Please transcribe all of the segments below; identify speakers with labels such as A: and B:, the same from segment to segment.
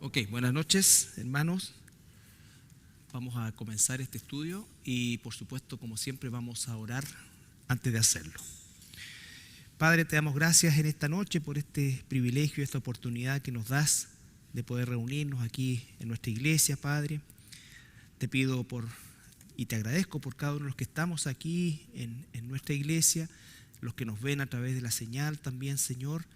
A: Ok, buenas noches, hermanos. Vamos a comenzar este estudio y, por supuesto, como siempre, vamos a orar antes de hacerlo. Padre, te damos gracias en esta noche por este privilegio, esta oportunidad que nos das de poder reunirnos aquí en nuestra iglesia, Padre. Te pido y te agradezco por cada uno de los que estamos aquí en nuestra iglesia, los que nos ven a través de la señal también, Señor.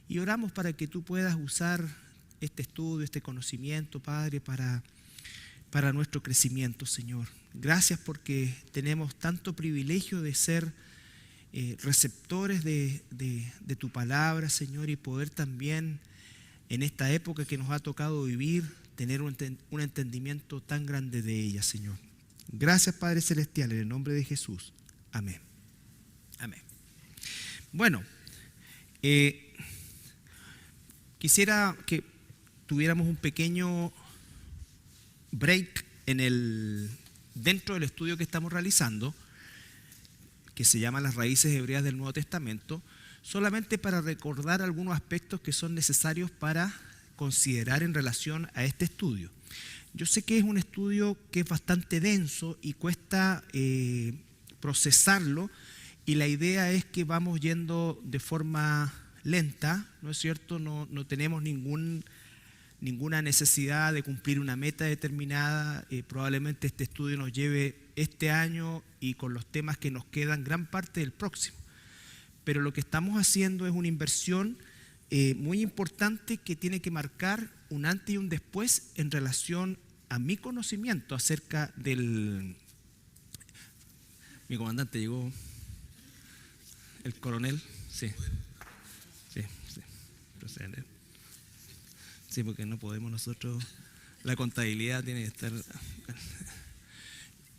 A: Y oramos para que tú puedas usar este estudio, este conocimiento, Padre, para nuestro crecimiento, Señor. Gracias porque tenemos tanto privilegio de ser receptores de tu palabra, Señor, y poder también en esta época que nos ha tocado vivir, tener un entendimiento tan grande de ella, Señor. Gracias, Padre Celestial, en el nombre de Jesús. Amén. Amén. Bueno, quisiera que tuviéramos un pequeño break dentro del estudio que estamos realizando, que se llama Las raíces hebreas del Nuevo Testamento, solamente para recordar algunos aspectos que son necesarios para considerar en relación a este estudio. Yo sé que es un estudio que es bastante denso y cuesta procesarlo, y la idea es que vamos yendo de forma lenta, ¿no es cierto? No tenemos ninguna necesidad de cumplir una meta determinada. Probablemente este estudio nos lleve este año y con los temas que nos quedan gran parte del próximo. Pero lo que estamos haciendo es una inversión muy importante que tiene que marcar un antes y un después en relación a mi conocimiento acerca del... Mi comandante llegó, el coronel, sí, procede. Sí, porque no podemos nosotros, la contabilidad tiene que estar...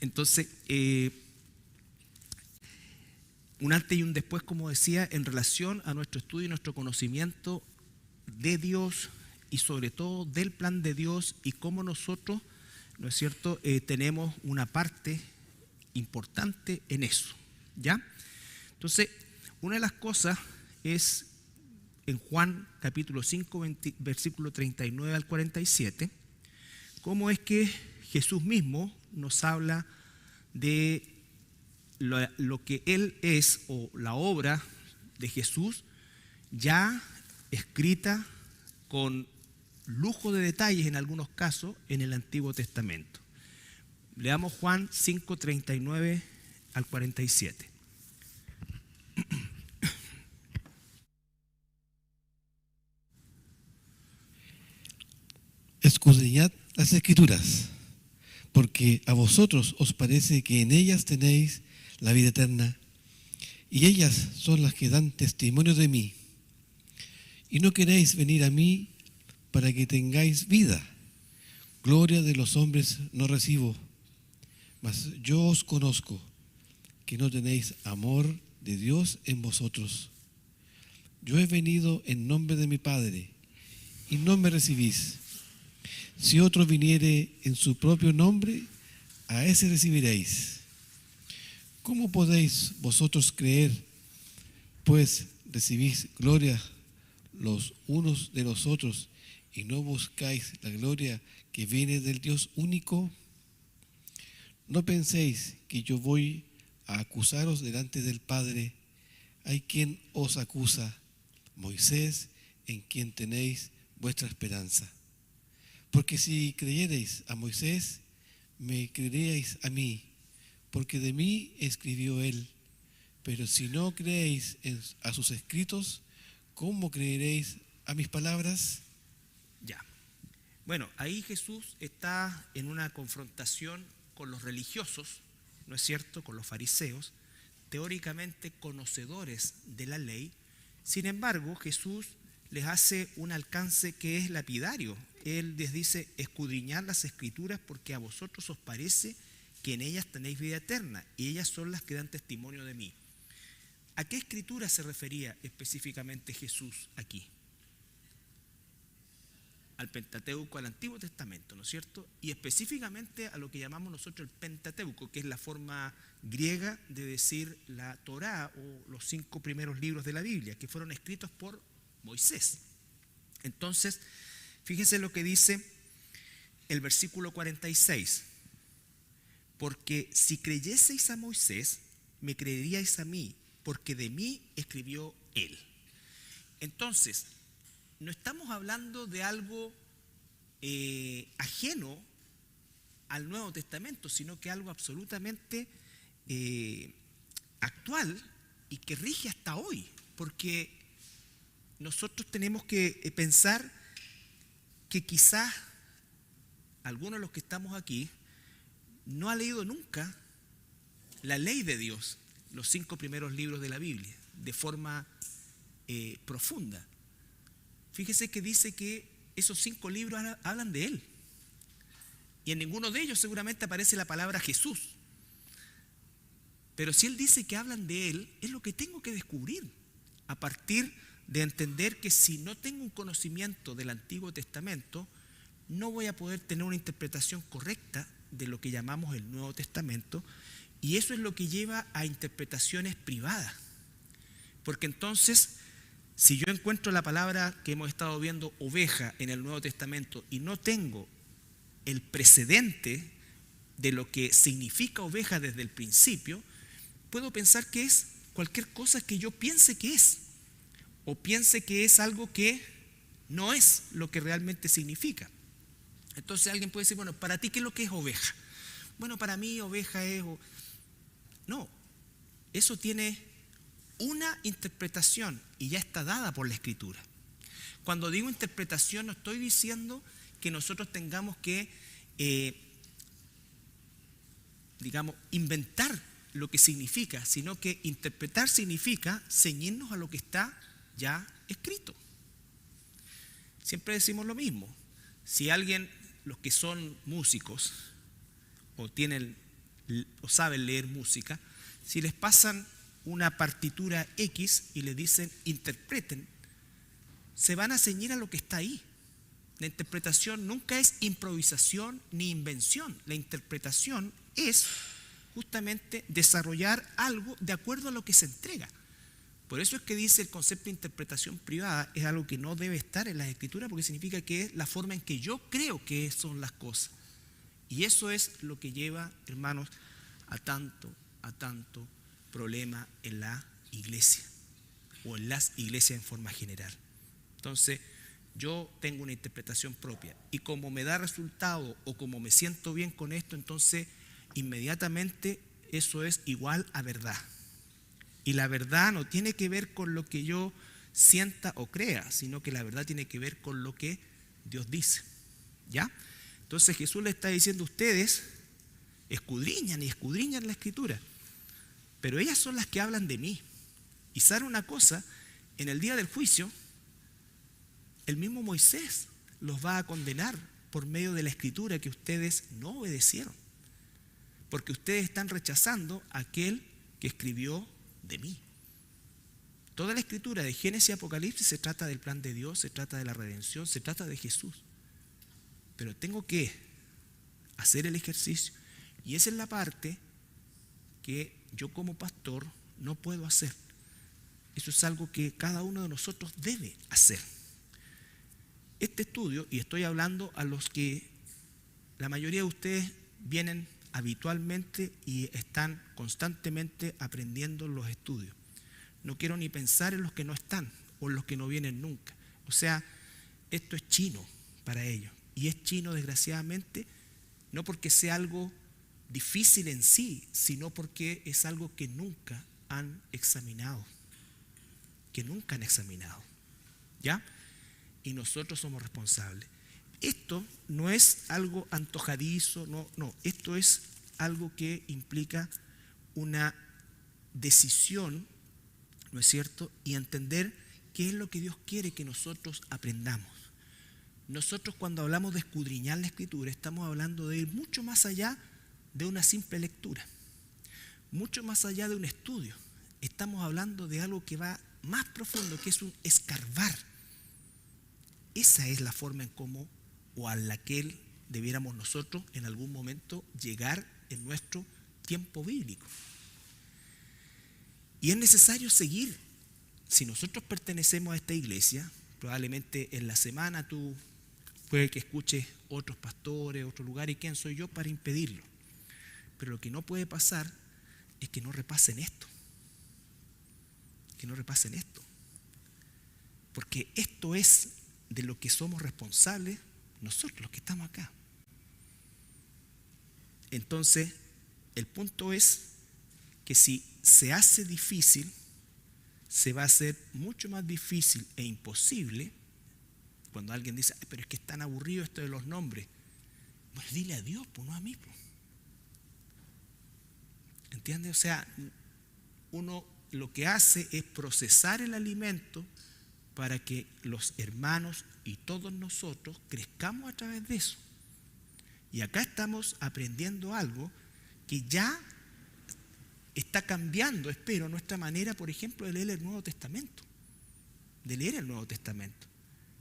A: Entonces, un antes y un después, como decía, en relación a nuestro estudio y nuestro conocimiento de Dios y sobre todo del plan de Dios y cómo nosotros, ¿no es cierto?, tenemos una parte importante en eso, ¿ya? Entonces, una de las cosas es en Juan capítulo 5, versículo 39 al 47, cómo es que Jesús mismo nos habla de lo que Él es, o la obra de Jesús ya escrita con lujo de detalles en algunos casos en el Antiguo Testamento. Leamos Juan 5, 39 al 47.
B: Escudriñad las Escrituras, porque a vosotros os parece que en ellas tenéis la vida eterna, y ellas son las que dan testimonio de mí. Y no queréis venir a mí para que tengáis vida. Gloria de los hombres no recibo, mas yo os conozco, que no tenéis amor de Dios en vosotros. Yo he venido en nombre de mi Padre, y no me recibís. Si otro viniere en su propio nombre, a ese recibiréis. ¿Cómo podéis vosotros creer, pues recibís gloria los unos de los otros y no buscáis la gloria que viene del Dios único? No penséis que yo voy a acusaros delante del Padre. Hay quien os acusa, Moisés, en quien tenéis vuestra esperanza. Porque si creyereis a Moisés, me creeréis a mí, porque de mí escribió él. Pero si no creéis a sus escritos, ¿cómo creeréis a mis palabras?
A: Ya. Bueno, ahí Jesús está en una confrontación con los religiosos, ¿no es cierto?, con los fariseos, teóricamente conocedores de la ley. Sin embargo, Jesús les hace un alcance que es lapidario. Él les dice: escudriñad las Escrituras, porque a vosotros os parece que en ellas tenéis vida eterna, y ellas son las que dan testimonio de mí. ¿A qué Escritura se refería específicamente Jesús aquí? Al Pentateuco, al Antiguo Testamento, ¿no es cierto? Y específicamente a lo que llamamos nosotros el Pentateuco, que es la forma griega de decir la Torá, o los 5 primeros libros de la Biblia, que fueron escritos por Moisés. Entonces, Fíjense lo que dice el versículo 46. Porque si creyeseis a Moisés, me creeríais a mí, porque de mí escribió él. Entonces, no estamos hablando de algo ajeno al Nuevo Testamento, sino que algo absolutamente actual y que rige hasta hoy, porque nosotros tenemos que pensar que quizás algunos de los que estamos aquí no ha leído nunca la ley de Dios, los 5 primeros libros de la Biblia, de forma profunda. Fíjese que dice que esos 5 libros hablan de Él. Y en ninguno de ellos seguramente aparece la palabra Jesús. Pero si Él dice que hablan de Él, es lo que tengo que descubrir, a partir de entender que si no tengo un conocimiento del Antiguo Testamento, no voy a poder tener una interpretación correcta de lo que llamamos el Nuevo Testamento, y eso es lo que lleva a interpretaciones privadas. Porque entonces, si yo encuentro la palabra que hemos estado viendo, oveja, en el Nuevo Testamento, y no tengo el precedente de lo que significa oveja desde el principio, puedo pensar que es cualquier cosa que yo piense que es, o piense que es algo que no es lo que realmente significa. Entonces alguien puede decir, bueno, ¿para ti qué es lo que es oveja? Bueno, para mí oveja es... No, eso tiene una interpretación y ya está dada por la Escritura. Cuando digo interpretación, no estoy diciendo que nosotros tengamos que, inventar lo que significa, sino que interpretar significa ceñirnos a lo que está ya escrito. Siempre decimos lo mismo. Si alguien, los que son músicos o saben leer música, si les pasan una partitura X y les dicen interpreten, se van a ceñir a lo que está ahí. La interpretación nunca es improvisación ni invención. La interpretación es justamente desarrollar algo de acuerdo a lo que se entrega. Por eso es que dice el concepto de interpretación privada es algo que no debe estar en las Escrituras, porque significa que es la forma en que yo creo que son las cosas. Y eso es lo que lleva, hermanos, a tanto problema en la iglesia o en las iglesias en forma general. Entonces, yo tengo una interpretación propia y como me da resultado o como me siento bien con esto, entonces inmediatamente eso es igual a verdad. Y la verdad no tiene que ver con lo que yo sienta o crea, sino que la verdad tiene que ver con lo que Dios dice. ¿Ya? Entonces Jesús le está diciendo a ustedes, escudriñan y escudriñan la Escritura, pero ellas son las que hablan de mí. Y saben una cosa, en el día del juicio, el mismo Moisés los va a condenar por medio de la Escritura que ustedes no obedecieron, porque ustedes están rechazando a aquel que escribió de mí. Toda la Escritura de Génesis y Apocalipsis se trata del plan de Dios, se trata de la redención, se trata de Jesús. Pero tengo que hacer el ejercicio, y esa es la parte que yo como pastor no puedo hacer. Eso es algo que cada uno de nosotros debe hacer. Este estudio, y estoy hablando a los que la mayoría de ustedes vienen habitualmente y están constantemente aprendiendo los estudios. No quiero ni pensar en los que no están o en los que no vienen nunca. O sea, esto es chino para ellos. Y es chino, desgraciadamente, no porque sea algo difícil en sí, sino porque es algo que nunca han examinado. ¿Ya? Y nosotros somos responsables. Esto no es algo antojadizo, no, esto es algo que implica una decisión, ¿no es cierto? Y entender qué es lo que Dios quiere que nosotros aprendamos. Nosotros cuando hablamos de escudriñar la Escritura, estamos hablando de ir mucho más allá de una simple lectura, mucho más allá de un estudio. Estamos hablando de algo que va más profundo, que es un escarbar. Esa es la forma en cómo o a la que debiéramos nosotros en algún momento llegar en nuestro tiempo bíblico. Y es necesario seguir. Si nosotros pertenecemos a esta iglesia, probablemente en la semana tú Puede que escuche otros pastores, otros lugares, ¿y quién soy yo para impedirlo? Pero lo que no puede pasar es que no repasen esto. Que no repasen esto. Porque esto es de lo que somos responsables nosotros, los que estamos acá. Entonces, el punto es que si se hace difícil, se va a hacer mucho más difícil e imposible cuando alguien dice, pero es que es tan aburrido esto de los nombres. Pues dile a Dios, pues no a mí. Pues. ¿Entiendes? O sea, uno lo que hace es procesar el alimento para que los hermanos y todos nosotros crezcamos a través de eso. Y acá estamos aprendiendo algo que ya está cambiando, espero, nuestra manera, por ejemplo, de leer el Nuevo Testamento. De leer el Nuevo Testamento.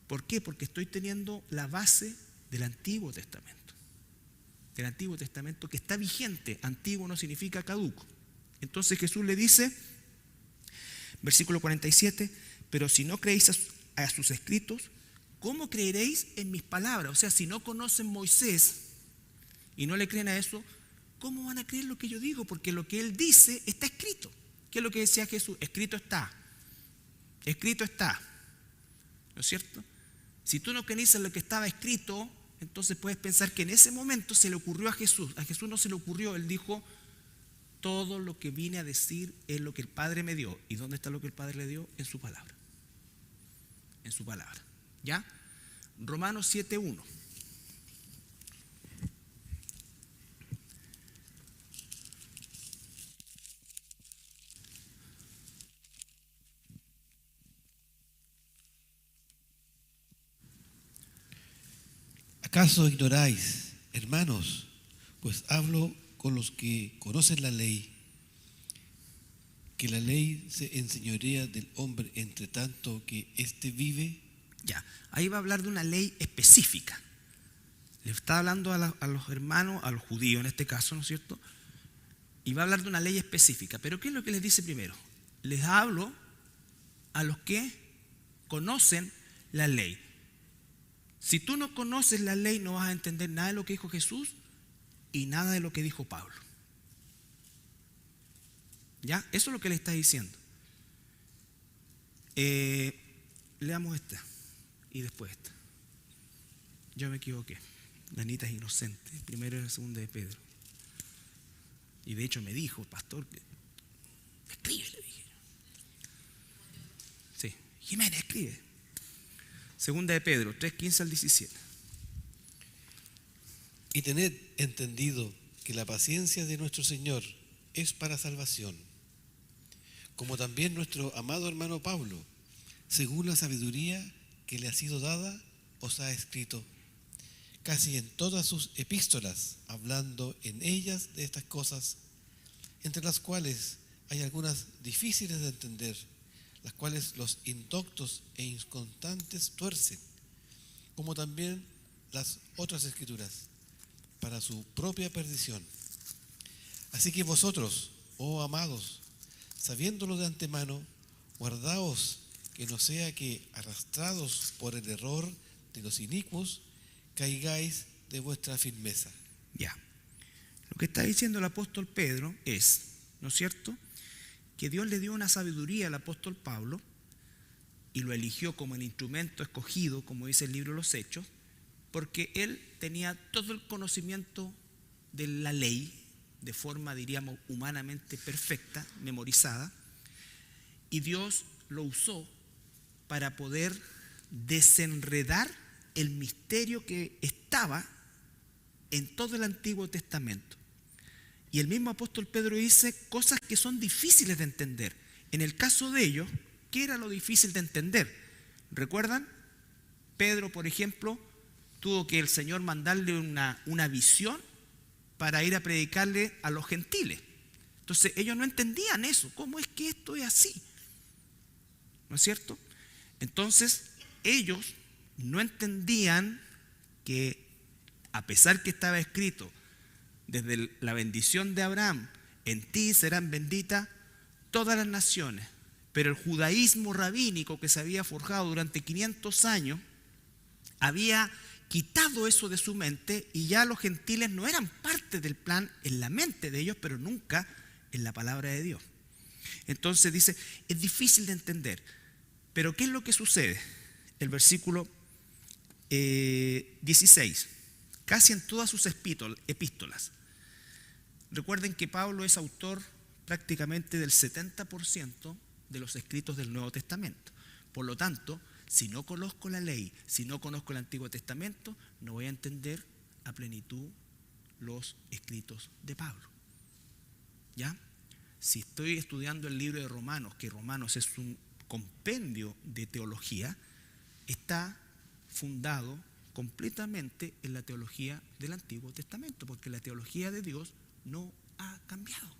A: ¿Por qué? Porque estoy teniendo la base del Antiguo Testamento. Del Antiguo Testamento que está vigente. Antiguo no significa caduco. Entonces Jesús le dice, versículo 47, pero si no creéis a sus escritos, ¿cómo creeréis en mis palabras? O sea, si no conocen Moisés y no le creen a eso, ¿cómo van a creer lo que yo digo? Porque lo que él dice está escrito. ¿Qué es lo que decía Jesús? Escrito está. Escrito está. ¿No es cierto? Si tú no crees en lo que estaba escrito, entonces puedes pensar que en ese momento se le ocurrió a Jesús. A Jesús no se le ocurrió. Él dijo, todo lo que vine a decir es lo que el Padre me dio. ¿Y dónde está lo que el Padre le dio? En su palabra. En su palabra. ¿Ya? Romanos 7:1.
B: ¿Acaso ignoráis, hermanos? Pues hablo con los que conocen la ley, que la ley se enseñorea del hombre entre tanto que éste vive.
A: Ya, ahí va a hablar de una ley específica. Le está hablando a los hermanos, a los judíos en este caso, ¿no es cierto? Y va a hablar de una ley específica. Pero ¿qué es lo que les dice primero? Les hablo a los que conocen la ley. Si tú no conoces la ley, no vas a entender nada de lo que dijo Jesús y nada de lo que dijo Pablo. ¿Ya? Eso es lo que le está diciendo. Leamos esta y después esta. Yo me equivoqué. La Anita es inocente. Primero y la segunda de Pedro. Y de hecho me dijo, pastor, que escribe, le dije. Sí, Jiménez, escribe. Segunda de Pedro, 3:15 al 17.
B: Y tened entendido que la paciencia de nuestro Señor es para salvación, como también nuestro amado hermano Pablo, según la sabiduría que le ha sido dada, os ha escrito, casi en todas sus epístolas, hablando en ellas de estas cosas, entre las cuales hay algunas difíciles de entender, las cuales los indoctos e inconstantes tuercen, como también las otras escrituras, para su propia perdición. Así que vosotros, oh amados, sabiéndolo de antemano, guardaos que no sea que, arrastrados por el error de los inicuos, caigáis de vuestra firmeza.
A: Ya. Lo que está diciendo el apóstol Pedro es, ¿no es cierto?, que Dios le dio una sabiduría al apóstol Pablo y lo eligió como el instrumento escogido, como dice el libro de los Hechos, porque él tenía todo el conocimiento de la ley de forma, diríamos, humanamente perfecta, memorizada, y Dios lo usó para poder desenredar el misterio que estaba en todo el Antiguo Testamento. Y el mismo apóstol Pedro dice cosas que son difíciles de entender. En el caso de ellos, ¿qué era lo difícil de entender? ¿Recuerdan? Pedro, por ejemplo, tuvo que el Señor mandarle una visión para ir a predicarle a los gentiles. Entonces ellos no entendían eso. ¿Cómo es que esto es así? ¿No es cierto? Entonces ellos no entendían que, a pesar que estaba escrito desde la bendición de Abraham, en ti serán benditas todas las naciones, pero el judaísmo rabínico que se había forjado durante 500 años había quitado eso de su mente y ya los gentiles no eran parte del plan en la mente de ellos, pero nunca en la palabra de Dios. Entonces dice, es difícil de entender. Pero ¿qué es lo que sucede? El versículo 16. Casi en todas sus epístolas. Recuerden que Pablo es autor prácticamente del 70% de los escritos del Nuevo Testamento. Por lo tanto, si no conozco la ley, si no conozco el Antiguo Testamento, no voy a entender a plenitud los escritos de Pablo. ¿Ya? Si estoy estudiando el libro de Romanos, que Romanos es un compendio de teología, está fundado completamente en la teología del Antiguo Testamento, porque la teología de Dios no ha cambiado.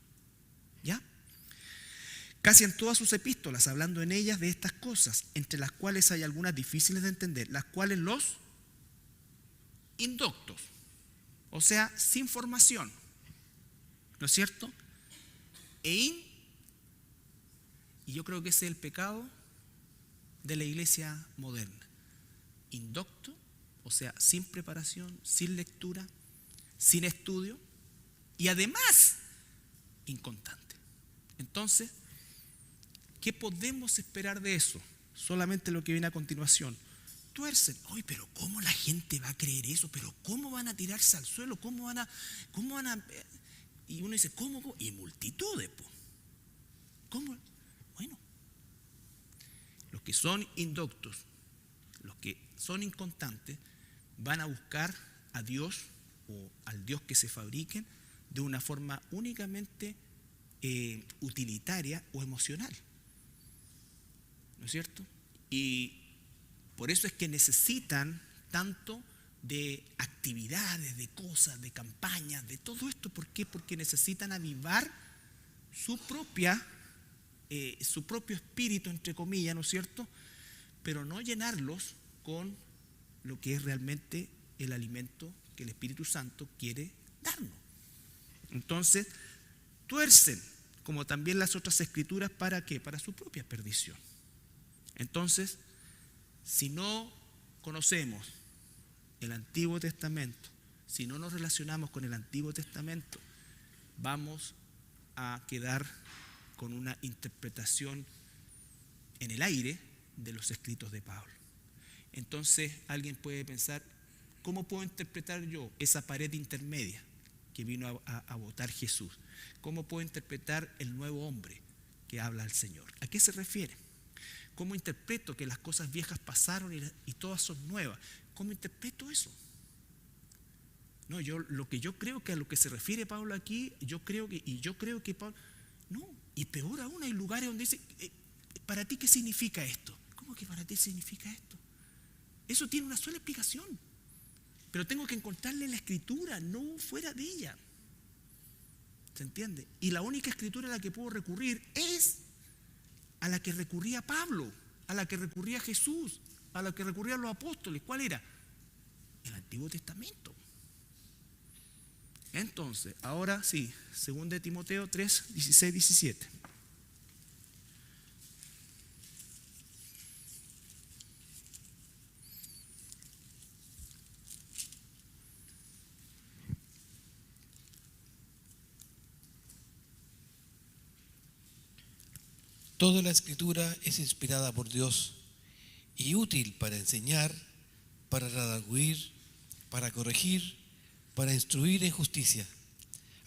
A: ¿Ya? Casi en todas sus epístolas, hablando en ellas de estas cosas, entre las cuales hay algunas difíciles de entender, las cuales los indoctos, o sea, sin formación, ¿no es cierto? Y yo creo que ese es el pecado de la iglesia moderna. Indocto, o sea, sin preparación, sin lectura, sin estudio y además inconstante. Entonces, ¿qué podemos esperar de eso? Solamente lo que viene a continuación. Tuercen. Ay, pero ¿cómo la gente va a creer eso? ¿Pero cómo van a tirarse al suelo? ¿Cómo van a...? Y uno dice, ¿cómo? Y multitudes, po. ¿Cómo? Bueno, los que son indoctos, los que son inconstantes, van a buscar a Dios o al Dios que se fabriquen de una forma únicamente utilitaria o emocional. ¿No es cierto? Y por eso es que necesitan tanto de actividades, de cosas, de campañas, de todo esto. ¿Por qué? Porque necesitan avivar su propio espíritu, entre comillas, ¿no es cierto? Pero no llenarlos con lo que es realmente el alimento que el Espíritu Santo quiere darnos. Entonces, tuercen, como también las otras escrituras, ¿para qué? Para su propia perdición. Entonces, si no conocemos el Antiguo Testamento, si no nos relacionamos con el Antiguo Testamento, vamos a quedar con una interpretación en el aire de los escritos de Pablo. Entonces, alguien puede pensar, ¿cómo puedo interpretar yo esa pared intermedia que vino a botar Jesús? ¿Cómo puedo interpretar el nuevo hombre que habla al Señor? ¿A qué se refiere? ¿Cómo interpreto que las cosas viejas pasaron y todas son nuevas? ¿Cómo interpreto eso? No, lo que yo creo que a lo que se refiere Pablo aquí, yo creo que Pablo, no, y peor aún, hay lugares donde dice, ¿para ti qué significa esto? ¿Cómo que para ti significa esto? Eso tiene una sola explicación, pero tengo que encontrarle en la escritura, no fuera de ella. ¿Se entiende? Y la única escritura a la que puedo recurrir es a la que recurría Pablo, a la que recurría Jesús, a la que recurrían los apóstoles. ¿Cuál era? El Antiguo Testamento. Entonces, ahora sí, 2 Timoteo 3, 16, 17.
B: Toda la escritura es inspirada por Dios y útil para enseñar, para redarguir, para corregir, para instruir en justicia,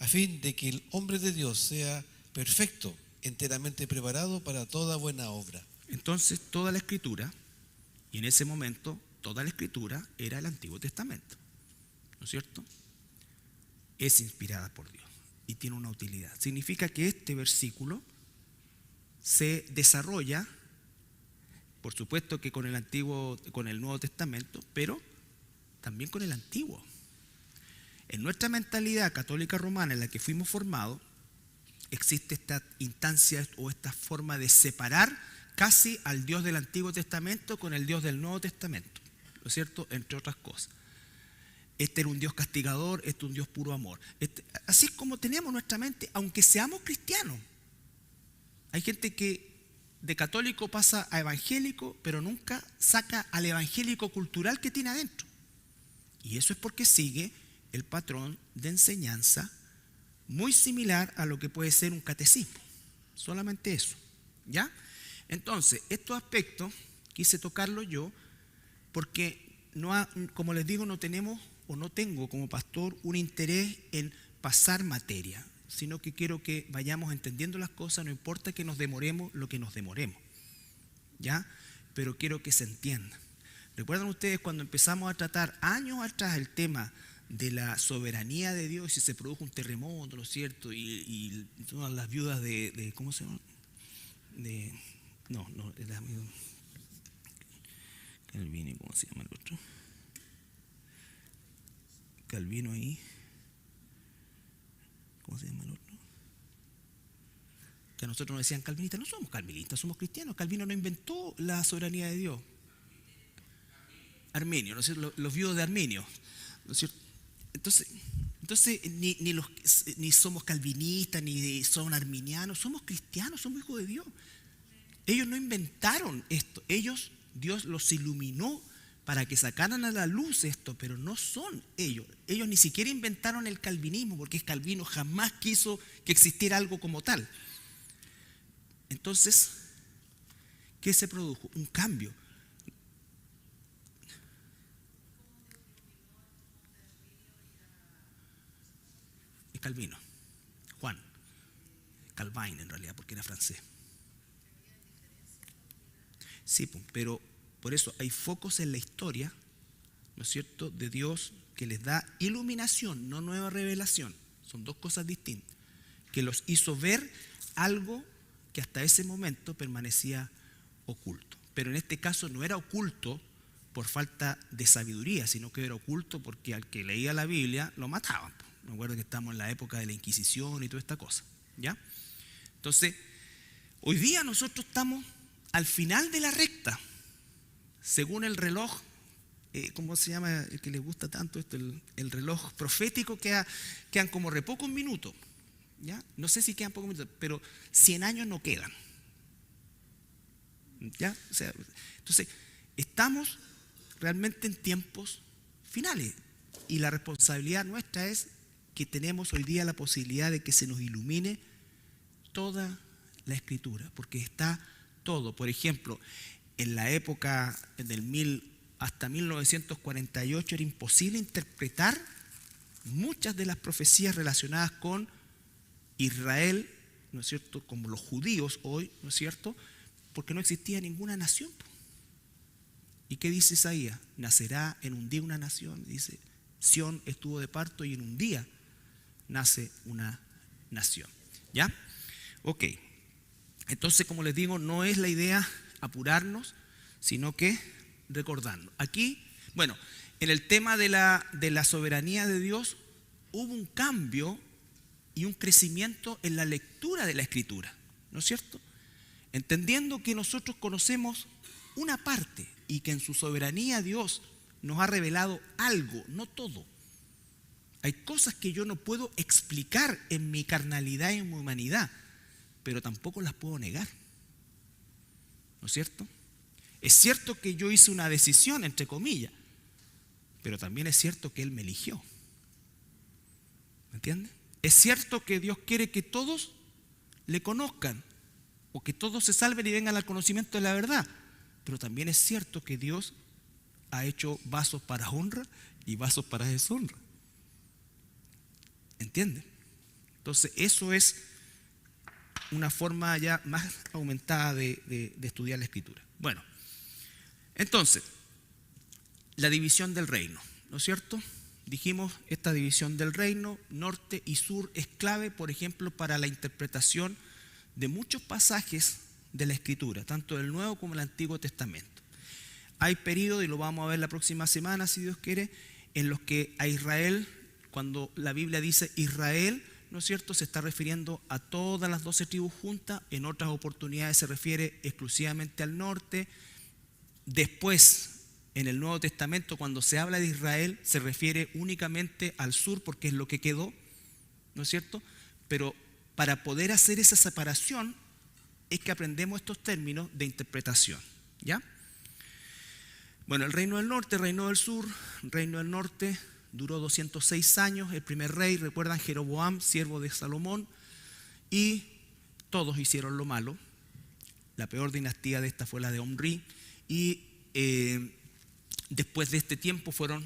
B: a fin de que el hombre de Dios sea perfecto, enteramente preparado para toda buena obra.
A: Entonces, toda la escritura, y en ese momento, toda la escritura era el Antiguo Testamento, ¿no es cierto? Es inspirada por Dios y tiene una utilidad. Significa que este versículo se desarrolla, por supuesto que con el Nuevo Testamento, pero también con el Antiguo. En nuestra mentalidad católica romana en la que fuimos formados, existe esta instancia o esta forma de separar casi al Dios del Antiguo Testamento con el Dios del Nuevo Testamento, ¿no es cierto? Entre otras cosas. Este era un Dios castigador, este es un Dios puro amor. Así es como tenemos nuestra mente, aunque seamos cristianos. Hay gente que de católico pasa a evangélico, pero nunca saca al evangélico cultural que tiene adentro. Y eso es porque sigue el patrón de enseñanza muy similar a lo que puede ser un catecismo. Solamente eso, ¿ya? Entonces, estos aspectos quise tocarlos yo porque, como les digo, no tenemos o no tengo como pastor un interés en pasar materia, sino que quiero que vayamos entendiendo las cosas, no importa que nos demoremos lo que nos demoremos, ¿ya? Pero quiero que se entienda. ¿Recuerdan ustedes cuando empezamos a tratar años atrás el tema de la soberanía de Dios, si se produjo un terremoto, ¿no es cierto? Y todas las viudas de ¿cómo se llama? El amigo Calvino, ¿cómo se llama el otro? Calvino ahí. ¿Cómo se llama el otro? Que a nosotros nos decían calvinistas. No somos calvinistas, somos cristianos. Calvino no inventó la soberanía de Dios. Arminio, ¿no es cierto? Los viudos de Arminio, ¿no es cierto? Entonces ni somos calvinistas, ni son arminianos, somos cristianos, somos hijos de Dios. Ellos no inventaron esto, Dios los iluminó para que sacaran a la luz esto, pero no son ellos. Ellos ni siquiera inventaron el calvinismo, porque Calvino jamás quiso que existiera algo como tal. Entonces, ¿qué se produjo? Un cambio. Es Calvino, Juan, Calvin en realidad, porque era francés. Sí, pero por eso hay focos en la historia, ¿no es cierto?, de Dios que les da iluminación, no nueva revelación. Son dos cosas distintas. Que los hizo ver algo que hasta ese momento permanecía oculto. Pero en este caso no era oculto por falta de sabiduría, sino que era oculto porque al que leía la Biblia lo mataban. Me acuerdo que estamos en la época de la Inquisición y toda esta cosa, ¿ya? Entonces, hoy día nosotros estamos al final de la recta, según el reloj, ¿cómo se llama? El que les gusta tanto esto, el reloj profético, quedan como re pocos minutos, ¿ya? No sé si quedan pocos minutos, pero 100 años no quedan, ¿ya? O sea, entonces, estamos realmente en tiempos finales y la responsabilidad nuestra es que tenemos hoy día la posibilidad de que se nos ilumine toda la Escritura, porque está todo. Por ejemplo, en la época hasta 1948 era imposible interpretar muchas de las profecías relacionadas con Israel, ¿no es cierto?, como los judíos hoy, ¿no es cierto?, porque no existía ninguna nación. ¿Y qué dice Isaías? Nacerá en un día una nación. Dice, Sión estuvo de parto y en un día nace una nación. ¿Ya? Ok. Entonces, como les digo, no es la idea apurarnos, sino que recordarnos. Aquí, bueno, en el tema de la soberanía de Dios, hubo un cambio y un crecimiento en la lectura de la Escritura, ¿no es cierto? Entendiendo que nosotros conocemos una parte y que en su soberanía Dios nos ha revelado algo, no todo. Hay cosas que yo no puedo explicar en mi carnalidad y en mi humanidad, pero tampoco las puedo negar, ¿no es cierto? Es cierto que yo hice una decisión, entre comillas, pero también es cierto que Él me eligió. ¿Me entiendes? Es cierto que Dios quiere que todos le conozcan o que todos se salven y vengan al conocimiento de la verdad, pero también es cierto que Dios ha hecho vasos para honra y vasos para deshonra. ¿Entiendes? Entonces eso es una forma ya más aumentada de estudiar la Escritura. Bueno, entonces, la división del reino, ¿no es cierto? Dijimos, esta división del reino, norte y sur, es clave, por ejemplo, para la interpretación de muchos pasajes de la Escritura, tanto del Nuevo como del Antiguo Testamento. Hay periodos, y lo vamos a ver la próxima semana, si Dios quiere, en los que a Israel, cuando la Biblia dice Israel, ¿no es cierto?, se está refiriendo a todas las 12 tribus juntas. En otras oportunidades se refiere exclusivamente al norte. Después, en el Nuevo Testamento, cuando se habla de Israel, se refiere únicamente al sur porque es lo que quedó, ¿no es cierto? Pero para poder hacer esa separación es que aprendemos estos términos de interpretación, ¿ya? Bueno, el reino del norte, el reino del sur. El reino del norte duró 206 años. El primer rey, recuerdan, Jeroboam, siervo de Salomón, y todos hicieron lo malo. La peor dinastía de esta fue la de Omri, y después de este tiempo fueron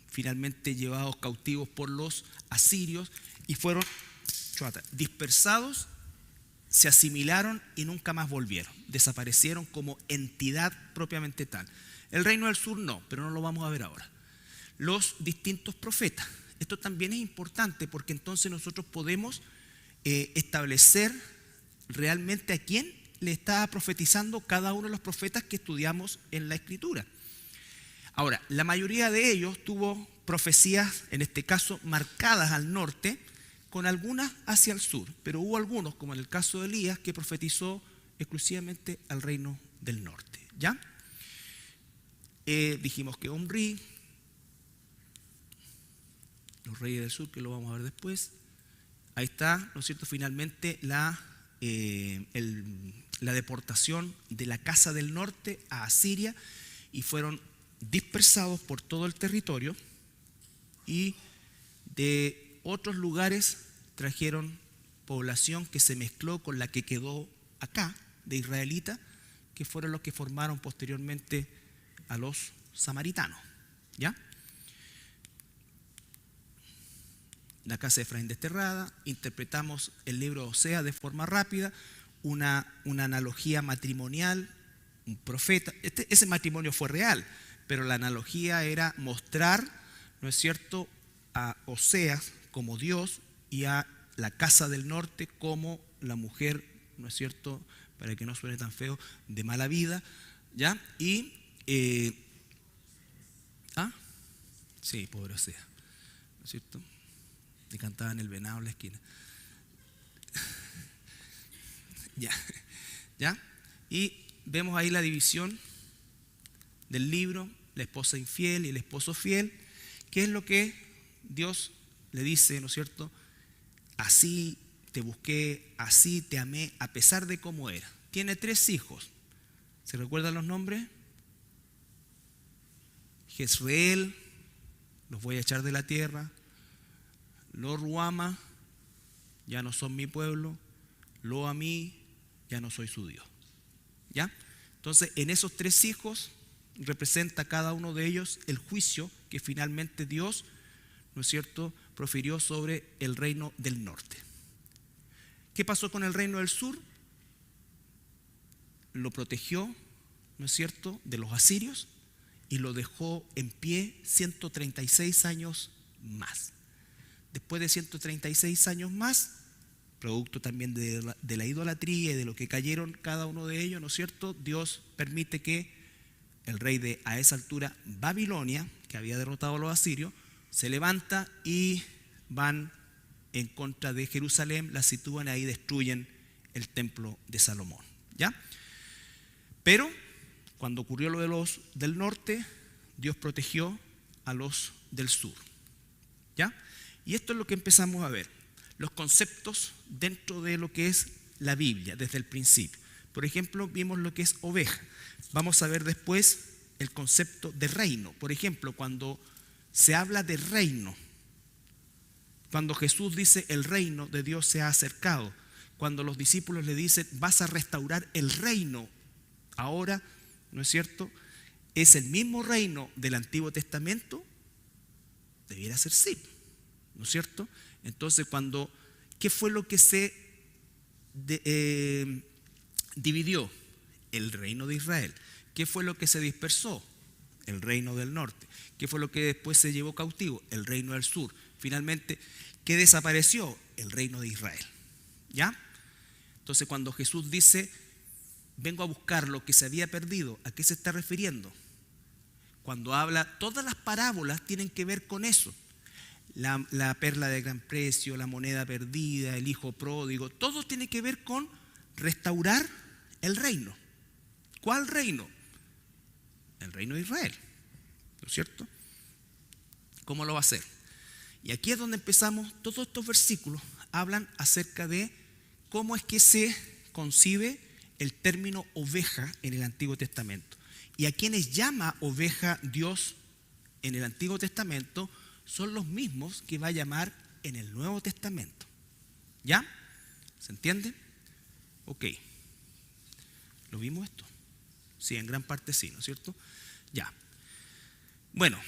A: finalmente llevados cautivos por los asirios y fueron dispersados, se asimilaron y nunca más volvieron. Desaparecieron como entidad propiamente tal. El reino del sur no, pero no lo vamos a ver ahora. Los distintos profetas. Esto también es importante porque entonces nosotros podemos establecer realmente a quién le está profetizando cada uno de los profetas que estudiamos en la Escritura. Ahora, la mayoría de ellos tuvo profecías, en este caso, marcadas al norte, con algunas hacia el sur, pero hubo algunos, como en el caso de Elías, que profetizó exclusivamente al reino del norte. ¿Ya? Dijimos que Omri, los reyes del sur, que lo vamos a ver después. Ahí está, ¿no es cierto?, finalmente la deportación de la casa del norte a Asiria, y fueron dispersados por todo el territorio, y de otros lugares trajeron población que se mezcló con la que quedó acá, de israelitas, que fueron los que formaron posteriormente a los samaritanos. ¿Ya? La casa de Efraín desterrada. Interpretamos el libro de Osea de forma rápida, una analogía matrimonial, un profeta. Ese matrimonio fue real, pero la analogía era mostrar, ¿no es cierto?, a Oseas como Dios y a la casa del norte como la mujer, ¿no es cierto?, para que no suene tan feo, de mala vida. ¿Ya? Y sí, pobre Osea, ¿no es cierto?, le cantaban el venado en la esquina. ¿Ya? Y vemos ahí la división del libro, la esposa infiel y el esposo fiel, que es lo que Dios le dice, ¿no es cierto? Así te busqué, así te amé, a pesar de cómo era. Tiene 3 hijos. ¿Se recuerdan los nombres? Jezreel, los voy a echar de la tierra. Lo Ruama, ya no son mi pueblo. Lo a mí, ya no soy su Dios. ¿Ya? Entonces, en esos 3 hijos representa cada uno de ellos el juicio que finalmente Dios, ¿no es cierto?, profirió sobre el reino del norte. ¿Qué pasó con el reino del sur? Lo protegió, ¿no es cierto?, de los asirios, y lo dejó en pie 136 años más. Después de 136 años más, producto también de la idolatría y de lo que cayeron cada uno de ellos, ¿no es cierto?, Dios permite que el rey de, a esa altura, Babilonia, que había derrotado a los asirios, se levanta y van en contra de Jerusalén, la sitúan ahí, destruyen el templo de Salomón. ¿Ya? Pero cuando ocurrió lo de los del norte, Dios protegió a los del sur. ¿Ya? Y esto es lo que empezamos a ver, los conceptos dentro de lo que es la Biblia desde el principio. Por ejemplo, vimos lo que es oveja. Vamos a ver después el concepto de reino. Por ejemplo, cuando se habla de reino, cuando Jesús dice el reino de Dios se ha acercado, cuando los discípulos le dicen vas a restaurar el reino ahora, ¿no es cierto?, ¿es el mismo reino del Antiguo Testamento? Debiera ser sí, ¿no es cierto? Entonces, ¿qué fue lo que se dividió? El reino de Israel. ¿Qué fue lo que se dispersó? El reino del norte. ¿Qué fue lo que después se llevó cautivo? El reino del sur. Finalmente, ¿qué desapareció? El reino de Israel. ¿Ya? Entonces, cuando Jesús dice vengo a buscar lo que se había perdido, ¿a qué se está refiriendo? Cuando habla, todas las parábolas tienen que ver con eso. La perla de gran precio, la moneda perdida, el hijo pródigo, todo tiene que ver con restaurar el reino. ¿Cuál reino? El reino de Israel, ¿no es cierto? ¿Cómo lo va a hacer? Y aquí es donde empezamos. Todos estos versículos hablan acerca de cómo es que se concibe el término oveja en el Antiguo Testamento. Y a quienes llama oveja Dios en el Antiguo Testamento son los mismos que va a llamar en el Nuevo Testamento. ¿Ya? ¿Se entiende? Ok. ¿Lo vimos esto? Sí, en gran parte sí, ¿no es cierto? Ya. Bueno,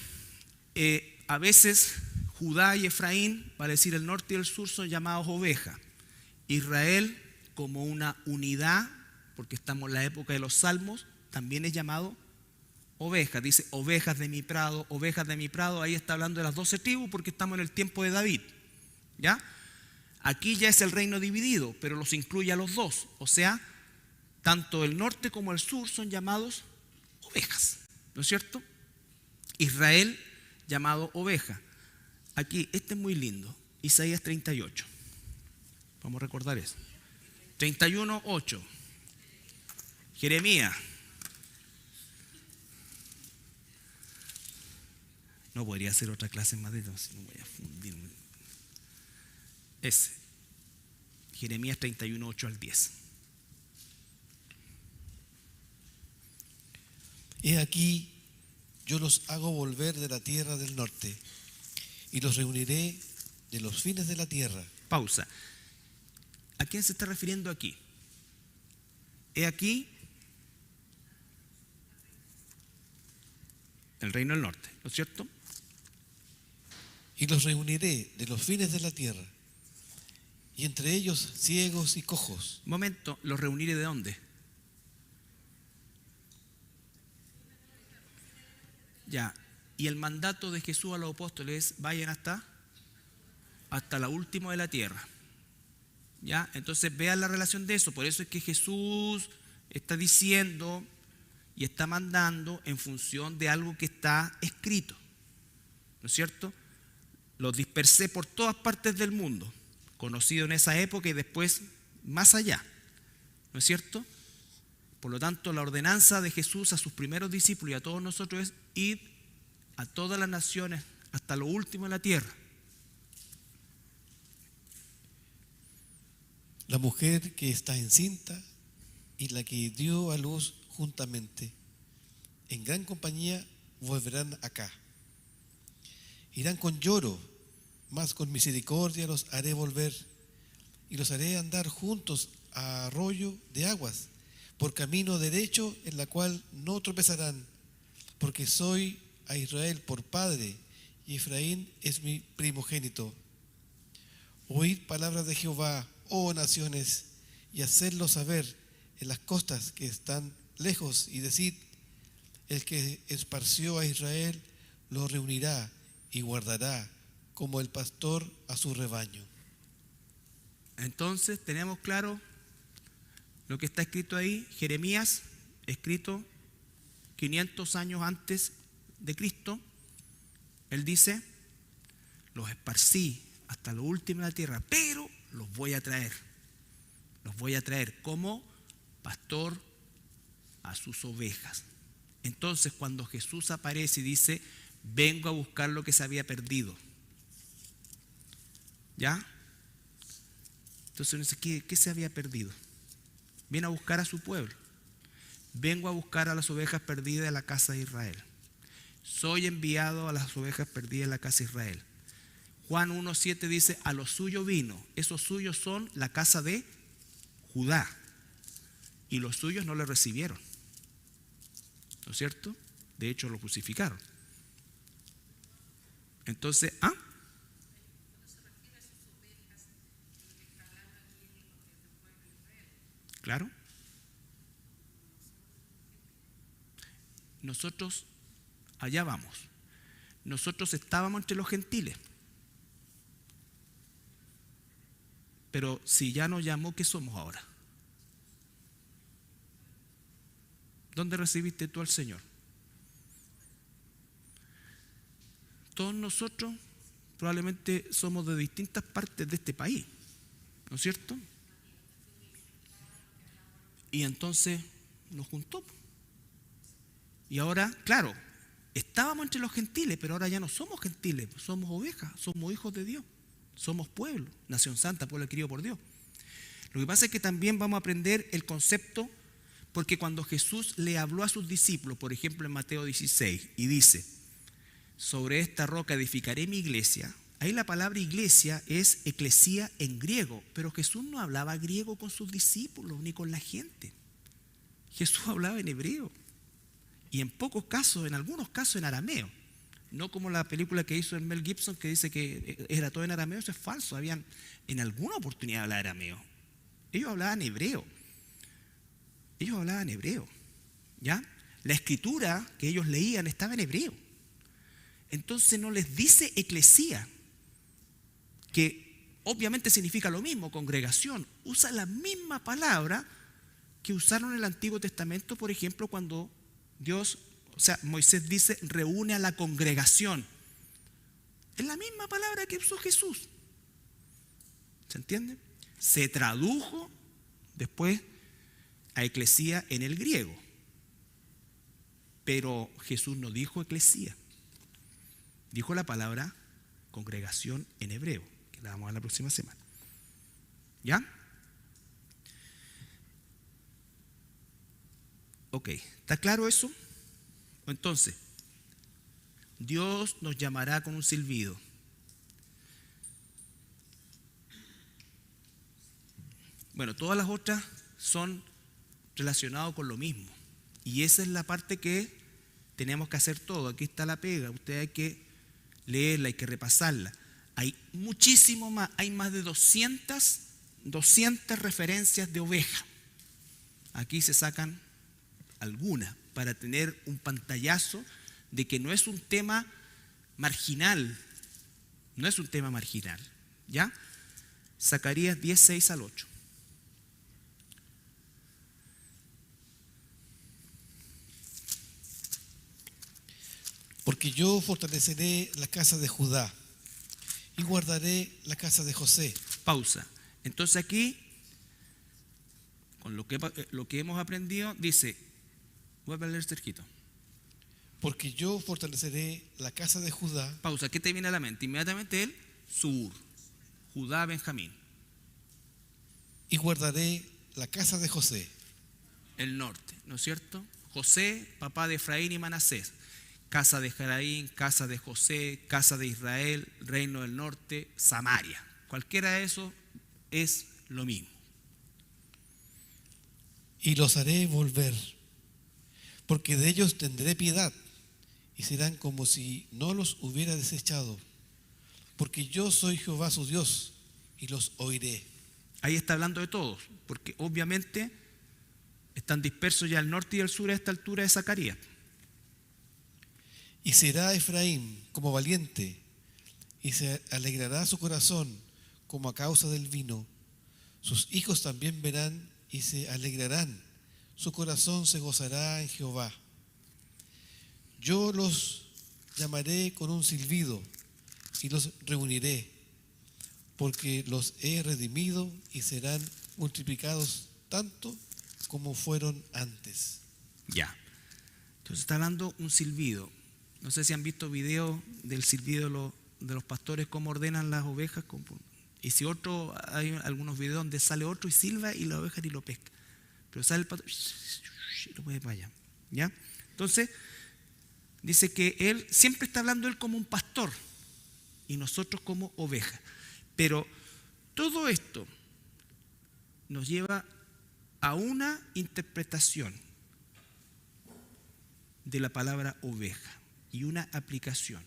A: a veces Judá y Efraín, para decir el norte y el sur, son llamados ovejas. Israel, como una unidad, porque estamos en la época de los salmos, también es llamado ovejas. Dice ovejas de mi prado, ovejas de mi prado. Ahí está hablando de las 12 tribus porque estamos en el tiempo de David. ¿Ya? Aquí ya es el reino dividido, pero los incluye a los dos. O sea, tanto el norte como el sur son llamados ovejas. ¿No es cierto? Israel llamado oveja. Aquí, este es muy lindo. Isaías 38. Vamos a recordar eso. 31:8. Jeremías. No podría hacer otra clase más de eso, no voy a fundirme. Ese. Jeremías 31:8 al 10.
B: He aquí, yo los hago volver de la tierra del norte y los reuniré de los fines de la tierra.
A: Pausa. ¿A quién se está refiriendo aquí? He aquí el reino del norte, ¿no es cierto?
B: Y los reuniré de los fines de la tierra, y entre ellos ciegos y cojos.
A: Un momento, ¿los reuniré de dónde? Ya, y el mandato de Jesús a los apóstoles, vayan hasta la última de la tierra. Ya, entonces vean la relación de eso. Por eso es que Jesús está diciendo y está mandando en función de algo que está escrito, ¿no es cierto? Los dispersé por todas partes del mundo, conocido en esa época y después más allá, ¿no es cierto? Por lo tanto, la ordenanza de Jesús a sus primeros discípulos y a todos nosotros es ir a todas las naciones hasta lo último de la tierra.
B: La mujer que está encinta y la que dio a luz juntamente, en gran compañía volverán acá. Irán con lloro, mas con misericordia los haré volver, y los haré andar juntos a arroyo de aguas, por camino derecho en la cual no tropezarán, porque soy a Israel por padre, y Efraín es mi primogénito. Oíd palabras de Jehová, oh naciones, y hacedlo saber en las costas que están lejos, y decid: el que esparció a Israel lo reunirá y guardará como el pastor a su rebaño.
A: Entonces tenemos claro lo que está escrito ahí. Jeremías, escrito 500 años antes de Cristo, él dice: los esparcí hasta lo último de la tierra, pero los voy a traer como pastor a sus ovejas. Entonces, cuando Jesús aparece y dice: vengo a buscar lo que se había perdido, ¿ya? Entonces, ¿qué se había perdido? Viene a buscar a su pueblo. Vengo a buscar a las ovejas perdidas de la casa de Israel. Soy enviado a las ovejas perdidas de la casa de Israel. Juan 1:7 dice: a los suyos vino. Esos suyos son la casa de Judá. Y los suyos no le recibieron, ¿no es cierto? De hecho, lo crucificaron. Entonces, claro. Nosotros, allá vamos. Nosotros estábamos entre los gentiles. Pero si ya nos llamó, ¿qué somos ahora? ¿Dónde recibiste tú al Señor? Todos nosotros probablemente somos de distintas partes de este país, ¿no es cierto? Y entonces nos juntó. Y ahora, claro, estábamos entre los gentiles, pero ahora ya no somos gentiles, somos ovejas, somos hijos de Dios, somos pueblo, nación santa, pueblo adquirido por Dios. Lo que pasa es que también vamos a aprender el concepto, Porque cuando Jesús le habló a sus discípulos, por ejemplo en Mateo 16, y dice, sobre esta roca edificaré mi iglesia, ahí la palabra iglesia es eclesía en griego, pero Jesús no hablaba griego con sus discípulos ni con la gente. Jesús hablaba en hebreo y en pocos casos, en algunos casos en arameo. No como la película que hizo el Mel Gibson que dice que era todo en arameo. Eso es falso. Habían en alguna oportunidad hablado arameo. Ellos hablaban hebreo. ¿Ya? La escritura que ellos leían estaba en hebreo. Entonces no les dice eclesía, que obviamente significa lo mismo, congregación. Usa la misma palabra que usaron en el Antiguo Testamento, por ejemplo, cuando Moisés dice, reúne a la congregación. Es la misma palabra que usó Jesús. ¿Se entiende? Se tradujo después a eclesía en el griego. Pero Jesús no dijo eclesía. Dijo la palabra congregación en hebreo, que la vamos a ver la próxima semana. ¿Ya? Ok, ¿está claro eso? Entonces, Dios nos llamará con un silbido. Bueno, todas las otras son relacionadas con lo mismo. Y esa es la parte que tenemos que hacer todo. Aquí está la pega. Usted hay que leerla, hay que repasarla. Hay muchísimo más. Hay más de 200 referencias de oveja. Aquí se sacan algunas para tener un pantallazo de que no es un tema marginal. No es un tema marginal. ¿Ya? Zacarías 10, 6 al 8.
B: Porque yo fortaleceré la casa de Judá y guardaré la casa de José.
A: Pausa. Entonces aquí, con lo que hemos aprendido, dice, vuelve a leer Sergito.
B: Porque yo fortaleceré la casa de Judá.
A: Pausa. ¿Qué te viene a la mente? Inmediatamente el sur. Judá, Benjamín.
B: Y guardaré la casa de José.
A: El norte, ¿no es cierto? José, papá de Efraín y Manasés. Casa de Efraín, casa de José, casa de Israel, reino del norte, Samaria. Cualquiera de esos es lo mismo.
B: Y los haré volver, porque de ellos tendré piedad, y serán como si no los hubiera desechado, porque yo soy Jehová su Dios, y los oiré.
A: Ahí está hablando de todos, porque obviamente están dispersos ya al norte y al sur a esta altura de Zacarías.
B: Y será Efraín como valiente, y se alegrará su corazón como a causa del vino. Sus hijos también verán y se alegrarán. Su corazón se gozará en Jehová. Yo los llamaré con un silbido y los reuniré, porque los he redimido y serán multiplicados tanto como fueron antes.
A: Ya. Entonces está hablando un silbido. No sé si han visto videos del silbido de los pastores, cómo ordenan las ovejas. Y si hay algunos videos donde sale otro y silba y la oveja ni lo pesca. Pero sale el pastor y lo puede para allá. ¿Ya? Entonces, dice que él siempre está hablando él como un pastor y nosotros como ovejas. Pero todo esto nos lleva a una interpretación de la palabra oveja. Y una aplicación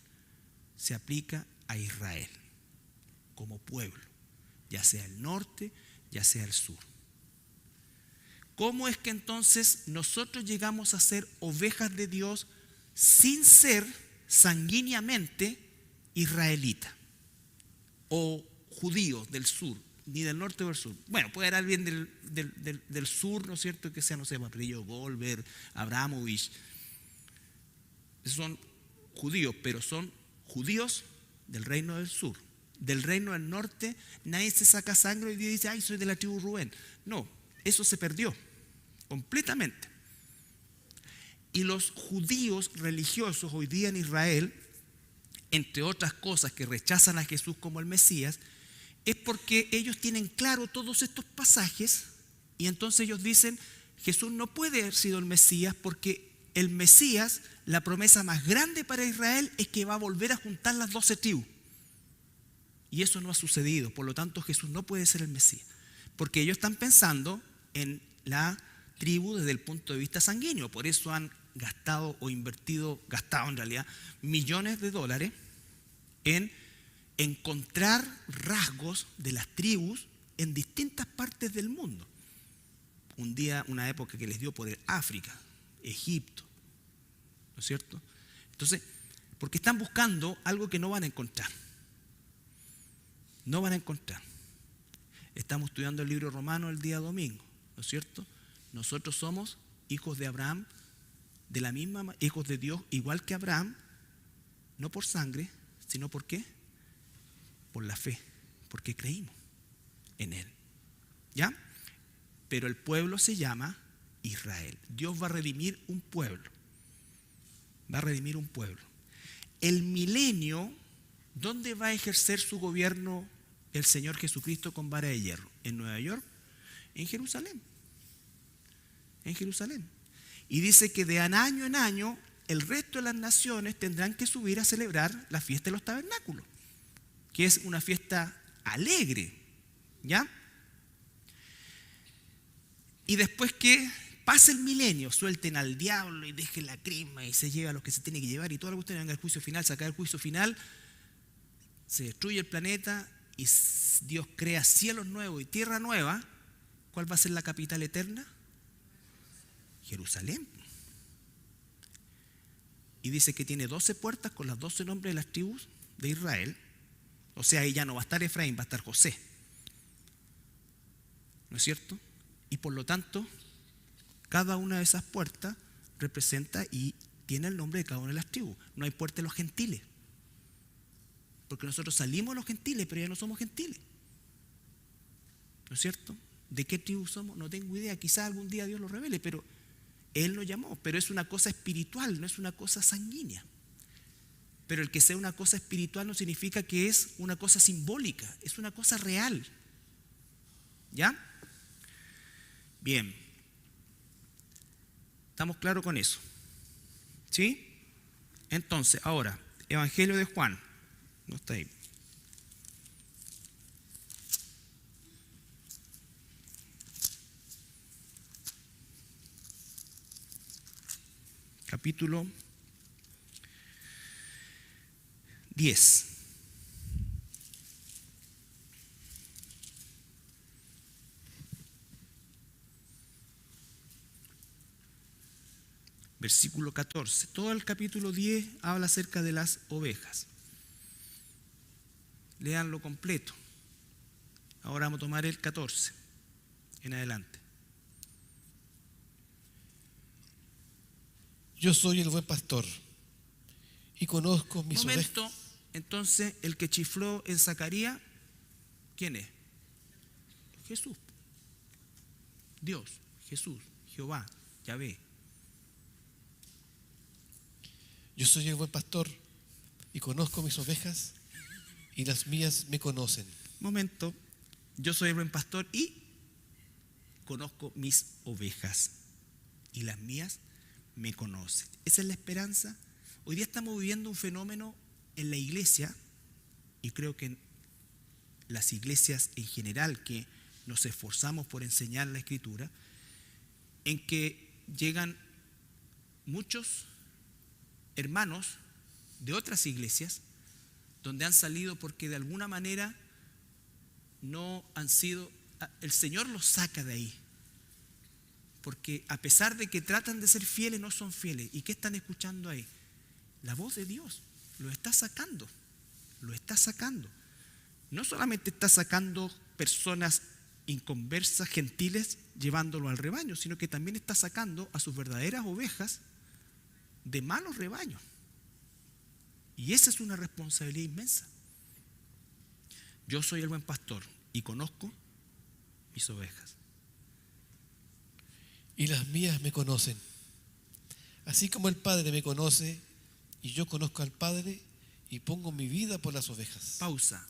A: se aplica a Israel como pueblo, ya sea el norte, ya sea el sur. ¿Cómo es que entonces nosotros llegamos a ser ovejas de Dios sin ser sanguíneamente israelitas o judíos del sur, ni del norte o del sur? Bueno, puede haber alguien del sur, ¿no es cierto?, que sea, no sé, Paprillo, Goldberg, Abramovich. Son judíos, pero son judíos del reino del sur. Del reino del norte nadie se saca sangre y dice, ay, soy de la tribu Rubén. No, eso se perdió completamente. Y los judíos religiosos hoy día en Israel, entre otras cosas que rechazan a Jesús como el Mesías, es porque ellos tienen claro todos estos pasajes y entonces ellos dicen, Jesús no puede haber sido el Mesías porque el Mesías, la promesa más grande para Israel es que va a volver a juntar las 12 tribus. Y eso no ha sucedido, por lo tanto Jesús no puede ser el Mesías. Porque ellos están pensando en la tribu desde el punto de vista sanguíneo, por eso han gastado en realidad millones de dólares en encontrar rasgos de las tribus en distintas partes del mundo. Una época que les dio por África, Egipto, ¿no es cierto? Entonces, porque están buscando algo que no van a encontrar. No van a encontrar. Estamos estudiando el libro Romano el día domingo, ¿no es cierto? Nosotros somos hijos de Abraham, hijos de Dios, igual que Abraham, no por sangre, sino ¿por qué? Por la fe, porque creímos en Él. ¿Ya? Pero el pueblo se llama Israel. Dios va a redimir un pueblo. Va a redimir un pueblo. El milenio, ¿dónde va a ejercer su gobierno el Señor Jesucristo con vara de hierro? ¿En Nueva York? En Jerusalén. En Jerusalén. Y dice que de año en año el resto de las naciones tendrán que subir a celebrar la fiesta de los tabernáculos, que es una fiesta alegre, ¿ya? Y después que pase el milenio, suelten al diablo y dejen la crisma y se lleva a los que se tiene que llevar y toda la cuestión, venga el juicio final, sacar el juicio final, se destruye el planeta y Dios crea cielos nuevos y tierra nueva. ¿Cuál va a ser la capital eterna? Jerusalén. Y dice que tiene 12 puertas con los 12 nombres de las tribus de Israel. O sea, ahí ya no va a estar Efraín, va a estar José. ¿No es cierto? Y por lo tanto, cada una de esas puertas representa y tiene el nombre de cada una de las tribus. No hay puerta de los gentiles. Porque nosotros salimos de los gentiles, pero ya no somos gentiles. ¿No es cierto? ¿De qué tribu somos? No tengo idea. Quizás algún día Dios lo revele, pero Él nos llamó. Pero es una cosa espiritual, no es una cosa sanguínea. Pero el que sea una cosa espiritual no significa que es una cosa simbólica, es una cosa real. ¿Ya? Bien. ¿Estamos claros con eso? ¿Sí? Entonces, ahora, Evangelio de Juan. No está ahí. Capítulo 10. Versículo 14. Todo el capítulo 10 habla acerca de las ovejas. Leanlo completo. Ahora vamos a tomar el 14 en adelante.
B: Yo soy el buen pastor y conozco mis ovejas.
A: Entonces, el que chifló en Zacarías, ¿quién es? Jesús. Dios, Jesús, Jehová, Yahvé.
B: Yo soy el buen pastor y conozco mis ovejas y las mías me conocen.
A: Momento, yo soy el buen pastor y conozco mis ovejas y las mías me conocen. Esa es la esperanza. Hoy día estamos viviendo un fenómeno en la iglesia, y creo que en las iglesias en general que nos esforzamos por enseñar la Escritura, en que llegan muchos hermanos de otras iglesias donde han salido porque de alguna manera no han sido, el Señor los saca de ahí. Porque a pesar de que tratan de ser fieles, no son fieles. ¿Y qué están escuchando ahí? La voz de Dios lo está sacando. Lo está sacando. No solamente está sacando personas inconversas, gentiles, llevándolo al rebaño, sino que también está sacando a sus verdaderas ovejas de malos rebaños. Y esa es una responsabilidad inmensa. Yo soy el buen pastor y conozco mis ovejas.
B: Y las mías me conocen. Así como el Padre me conoce y yo conozco al Padre y pongo mi vida por las ovejas.
A: Pausa.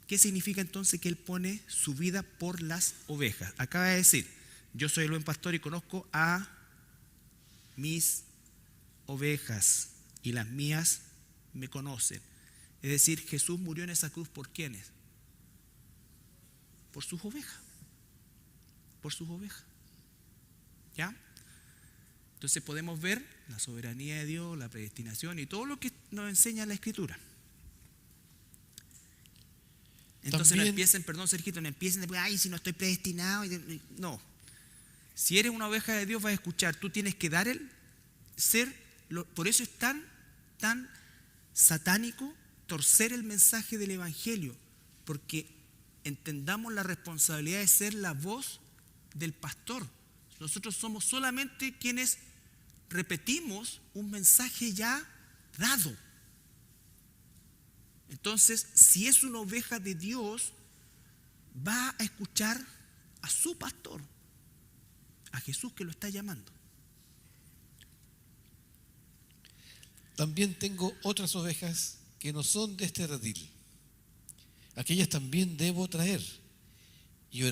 A: ¿Qué significa entonces que Él pone su vida por las ovejas? Acaba de decir, yo soy el buen pastor y conozco a mis ovejas y las mías me conocen. Es decir, Jesús murió en esa cruz ¿por quiénes? Por sus ovejas. Por sus ovejas. ¿Ya? Entonces podemos ver la soberanía de Dios, la predestinación y todo lo que nos enseña la Escritura. Entonces
B: También,
A: no empiecen, perdón Sergito, no empiecen después, ay, si no estoy predestinado. No. Si eres una oveja de Dios vas a escuchar, tú tienes que dar el ser, por eso es tan satánico torcer el mensaje del Evangelio, porque entendamos la responsabilidad de ser la voz del pastor. Nosotros somos solamente quienes repetimos un mensaje ya dado. Entonces, si es una oveja de Dios, va a escuchar a su pastor, a Jesús que lo está llamando.
B: también tengo otras ovejas que no son de este redil. Aquellas también debo traer, y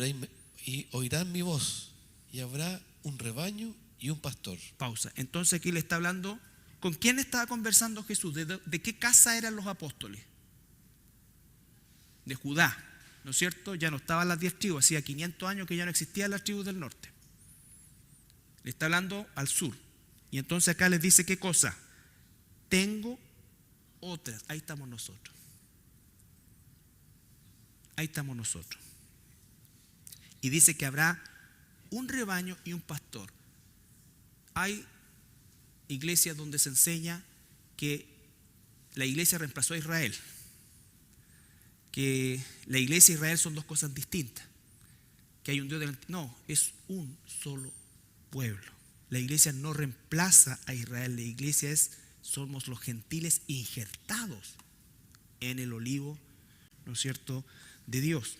B: oirán mi voz, y habrá un rebaño y un pastor.
A: Pausa. Entonces aquí le está hablando, ¿con quién estaba conversando Jesús? ¿De qué casa eran los apóstoles? De Judá, ¿no es cierto? Ya no estaban las 10 tribus, hacía 500 años que ya no existían las tribus del norte. Le está hablando al sur. Y entonces acá les dice, ¿qué cosa? Tengo otras. Ahí estamos nosotros. Ahí estamos nosotros. Y dice que habrá un rebaño y un pastor. Hay iglesias donde se enseña que la iglesia reemplazó a Israel, que la iglesia y Israel son dos cosas distintas, que hay un Dios no, es un solo pueblo. La iglesia no reemplaza a Israel, la iglesia somos los gentiles injertados en el olivo, ¿no es cierto?, de Dios.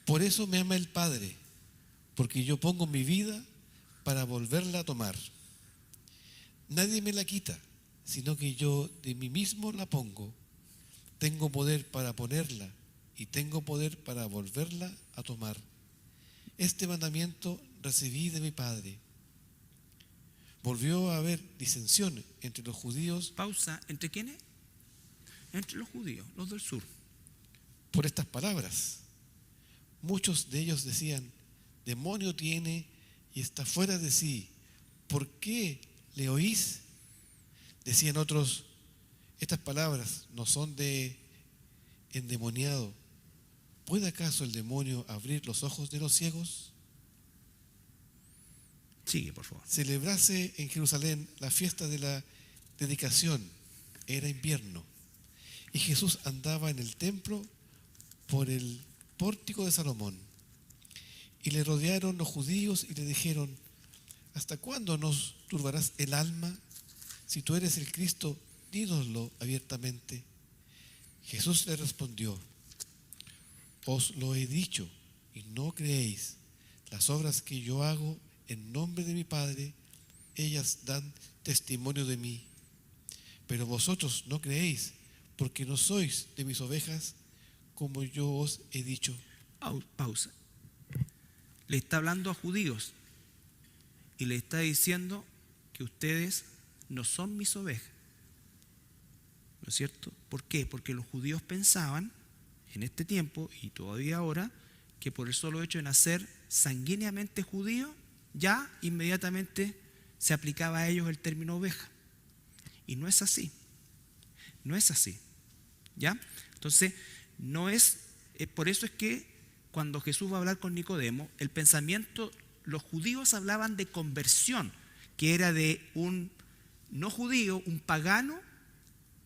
B: Por eso me ama el Padre, porque yo pongo mi vida para volverla a tomar. Nadie me la quita, sino que yo de mí mismo la pongo. Tengo poder para ponerla y tengo poder para volverla a tomar. Este mandamiento recibí de mi Padre. Volvió a haber disensión entre los judíos.
A: Pausa, ¿entre quiénes? Entre los judíos, los del sur.
B: Por estas palabras. Muchos de ellos decían, demonio tiene y está fuera de sí. ¿Por qué le oís? Decían otros, estas palabras no son de endemoniado. ¿Puede acaso el demonio abrir los ojos de los ciegos?
A: Sigue, por favor.
B: Celebrase en Jerusalén la fiesta de la dedicación. Era invierno. Y Jesús andaba en el templo por el pórtico de Salomón. Y le rodearon los judíos y le dijeron, ¿hasta cuándo nos turbarás el alma? Si tú eres el Cristo, dínoslo abiertamente. Jesús le respondió, os lo he dicho y no creéis. Las obras que yo hago en nombre de mi Padre, ellas dan testimonio de mí. Pero vosotros no creéis, porque no sois de mis ovejas, como yo os he dicho.
A: Pausa. Le está hablando a judíos y le está diciendo que ustedes no son mis ovejas. ¿No es cierto? ¿Por qué? Porque los judíos pensaban en este tiempo y todavía ahora que por el solo hecho de nacer sanguíneamente judío ya inmediatamente se aplicaba a ellos el término oveja. Y no es así. No es así. ¿Ya? Entonces, no es, por eso es que cuando Jesús va a hablar con Nicodemo, el pensamiento, los judíos hablaban de conversión, que era de un no judío, un pagano,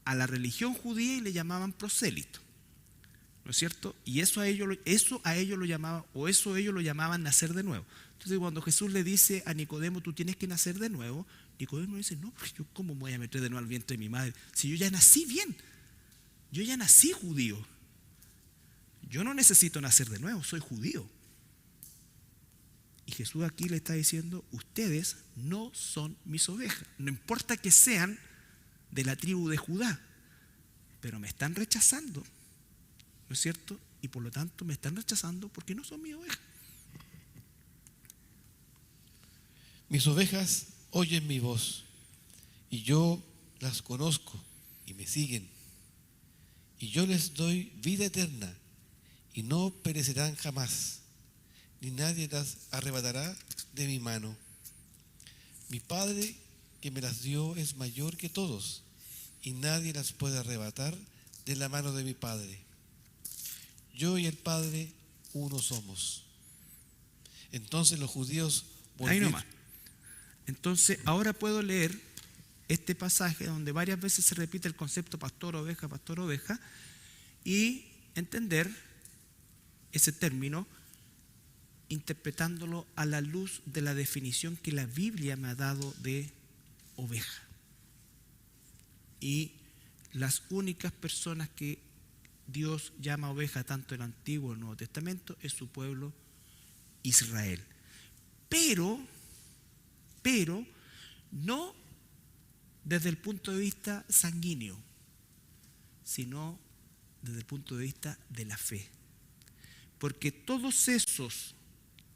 A: a la religión judía y le llamaban prosélito. ¿No es cierto? Y eso a ellos lo llamaban, o eso ellos lo llamaban nacer de nuevo. Entonces cuando Jesús le dice a Nicodemo, tú tienes que nacer de nuevo, Nicodemo dice, no, pues yo cómo me voy a meter de nuevo al vientre de mi madre, si yo ya nací bien, yo ya nací judío, yo no necesito nacer de nuevo, soy judío. Y Jesús aquí le está diciendo, ustedes no son mis ovejas, no importa que sean de la tribu de Judá, pero me están rechazando, ¿no es cierto? Y por lo tanto me están rechazando porque no son mis ovejas.
B: Mis ovejas oyen mi voz, y yo las conozco y me siguen. Y yo les doy vida eterna, y no perecerán jamás, ni nadie las arrebatará de mi mano. Mi Padre que me las dio es mayor que todos, y nadie las puede arrebatar de la mano de mi Padre. Yo y el Padre uno somos. Entonces los judíos
A: Ahí
B: volvieron.
A: nomás. Entonces, ahora puedo leer este pasaje donde varias veces se repite el concepto pastor, oveja, y entender ese término interpretándolo a la luz de la definición que la Biblia me ha dado de oveja. Y las únicas personas que Dios llama oveja, tanto en el Antiguo como en el Nuevo Testamento, es su pueblo Israel. Pero no desde el punto de vista sanguíneo, sino desde el punto de vista de la fe. Porque todos esos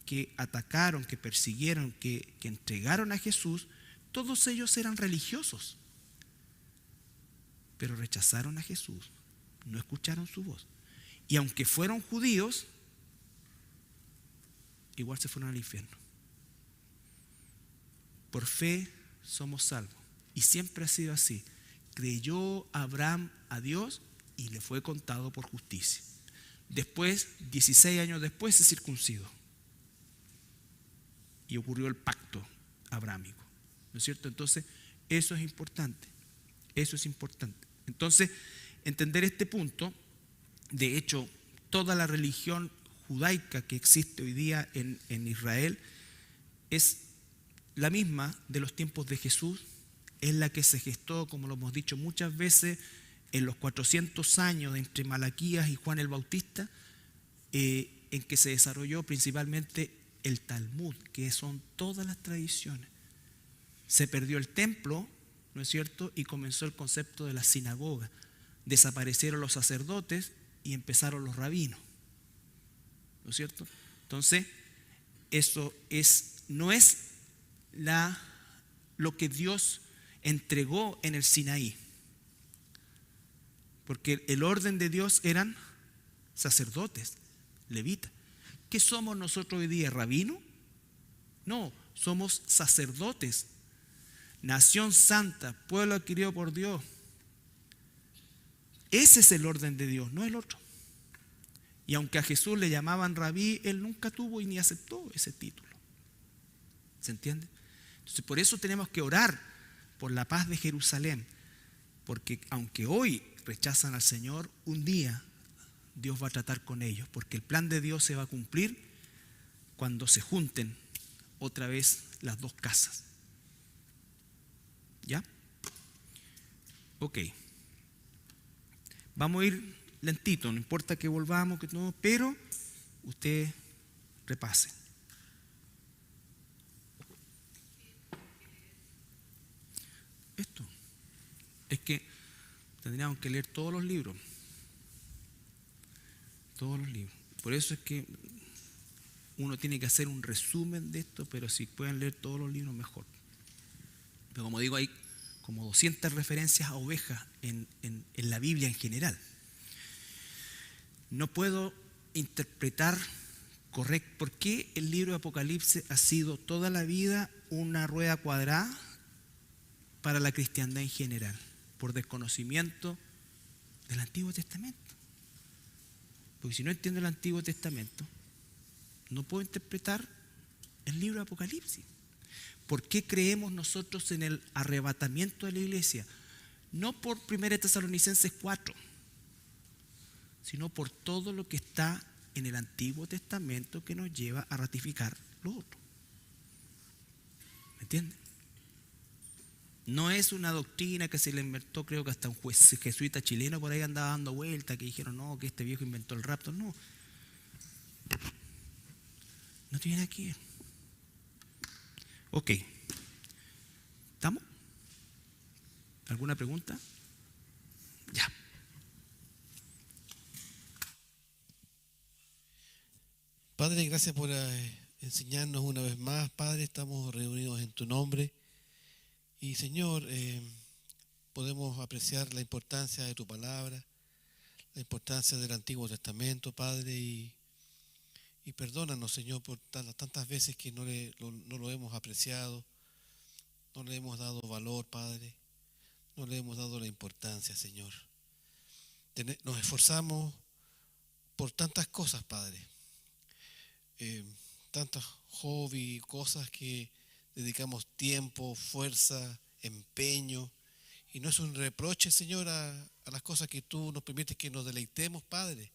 A: que atacaron, que persiguieron, que entregaron a Jesús, todos ellos eran religiosos, pero rechazaron a Jesús, no escucharon su voz. Y aunque fueron judíos, igual se fueron al infierno. Por fe somos salvos. Y siempre ha sido así. Creyó Abraham a Dios y le fue contado por justicia. Después, 16 años después, se circuncidó. Y ocurrió el pacto abrahámico. ¿No es cierto? Entonces, eso es importante. Eso es importante. Entonces, entender este punto, de hecho, toda la religión judaica que existe hoy día en Israel es la misma de los tiempos de Jesús, es la que se gestó, como lo hemos dicho muchas veces, en los 400 años entre Malaquías y Juan el Bautista, en que se desarrolló principalmente el Talmud, que son todas las tradiciones. Se perdió el templo, ¿no es cierto? Y comenzó el concepto de la sinagoga. Desaparecieron los sacerdotes y empezaron los rabinos, ¿no es cierto? Entonces, eso no es lo que Dios entregó en el Sinaí, porque el orden de Dios eran sacerdotes, levitas. ¿Qué somos nosotros hoy día? ¿Rabino? No, somos sacerdotes, nación santa, pueblo adquirido por Dios. Ese es el orden de Dios, no el otro. Y aunque a Jesús le llamaban rabí, él nunca tuvo y ni aceptó ese título. ¿Se entiende? Entonces, por eso tenemos que orar por la paz de Jerusalén, porque aunque hoy rechazan al Señor, un día Dios va a tratar con ellos, porque el plan de Dios se va a cumplir cuando se junten otra vez las dos casas. ¿Ya? Ok. Vamos a ir lentito, no importa que volvamos, que no, pero usted repase. Esto es que tendríamos que leer todos los libros. Todos los libros. Por eso es que uno tiene que hacer un resumen de esto, pero si pueden leer todos los libros, mejor. Pero como digo, hay como 200 referencias a ovejas en la Biblia en general. No puedo interpretar correcto por qué el libro de Apocalipsis ha sido toda la vida una rueda cuadrada para la cristiandad en general, por desconocimiento del Antiguo Testamento. Porque si no entiendo el Antiguo Testamento, no puedo interpretar el libro de Apocalipsis. ¿Por qué creemos nosotros en el arrebatamiento de la iglesia? No por 1 Tesalonicenses 4, sino por todo lo que está en el Antiguo Testamento que nos lleva a ratificar lo otro. ¿Me entienden? No es una doctrina que se le inventó, creo que hasta un jesuita chileno por ahí andaba dando vueltas, que dijeron, no, que este viejo inventó el rapto. No. No tiene nada que ver. Ok. ¿Estamos? ¿Alguna pregunta? Ya.
B: Padre, gracias por enseñarnos una vez más, Padre. Estamos reunidos en tu nombre y, Señor, podemos apreciar la importancia de tu palabra, la importancia del Antiguo Testamento, Padre, y perdónanos, Señor, por tantas veces que no lo hemos apreciado, no le hemos dado valor, Padre, no le hemos dado la importancia, Señor. Nos esforzamos por tantas cosas, Padre, tantos hobbies, cosas que dedicamos tiempo, fuerza, empeño, y no es un reproche, Señor, a las cosas que tú nos permites que nos deleitemos, Padre,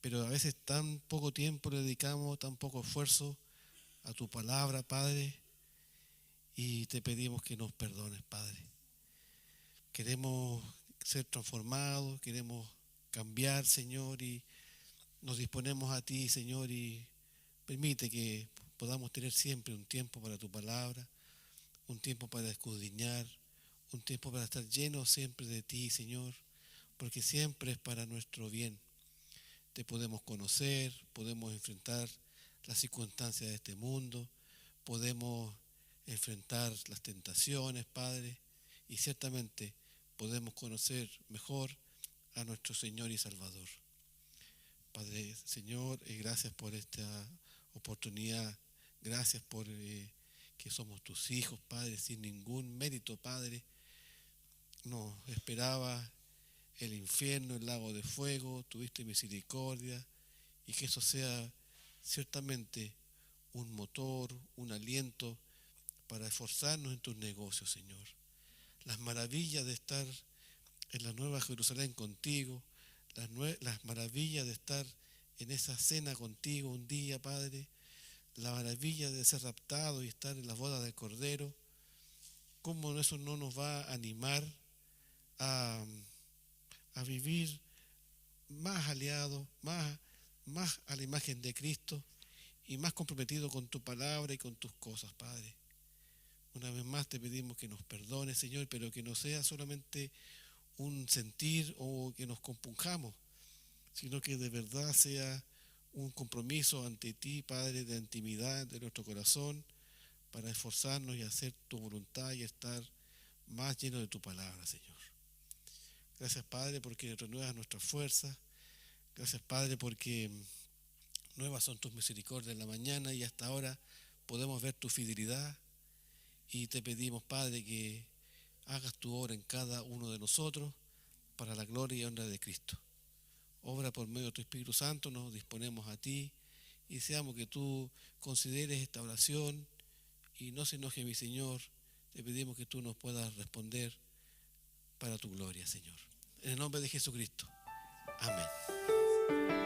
B: pero a veces tan poco tiempo le dedicamos, tan poco esfuerzo a tu palabra, Padre, y te pedimos que nos perdones, Padre. Queremos ser transformados, queremos cambiar, Señor, y nos disponemos a ti, Señor, y permite que podamos tener siempre un tiempo para tu palabra, un tiempo para escudriñar, un tiempo para estar llenos siempre de ti, Señor, porque siempre es para nuestro bien. Te podemos conocer, podemos enfrentar las circunstancias de este mundo, podemos enfrentar las tentaciones, Padre, y ciertamente podemos conocer mejor a nuestro Señor y Salvador. Padre, Señor, gracias por esta oportunidad, gracias por que somos tus hijos, Padre, sin ningún mérito, Padre. Nos esperaba el infierno, el lago de fuego, tuviste misericordia, y que eso sea ciertamente un motor, un aliento para esforzarnos en tus negocios, Señor. Las maravillas de estar en la Nueva Jerusalén contigo, las maravillas de estar en esa cena contigo un día, Padre, la maravilla de ser raptado y estar en la boda del Cordero. ¿Cómo eso no nos va a animar a vivir más aliados, más a la imagen de Cristo y más comprometido con tu palabra y con tus cosas, Padre? Una vez más te pedimos que nos perdones, Señor, pero que no sea solamente un sentir o que nos compunjamos, sino que de verdad sea un compromiso ante ti, Padre, de intimidad de nuestro corazón, para esforzarnos y hacer tu voluntad y estar más llenos de tu palabra, Señor. Gracias, Padre, porque renuevas nuestras fuerzas. Gracias, Padre, porque nuevas son tus misericordias en la mañana y hasta ahora podemos ver tu fidelidad. Y te pedimos, Padre, que hagas tu obra en cada uno de nosotros para la gloria y honra de Cristo. Obra por medio de tu Espíritu Santo, nos disponemos a ti y deseamos que tú consideres esta oración y no se enoje, mi Señor. Te pedimos que tú nos puedas responder para tu gloria, Señor. En el nombre de Jesucristo. Amén.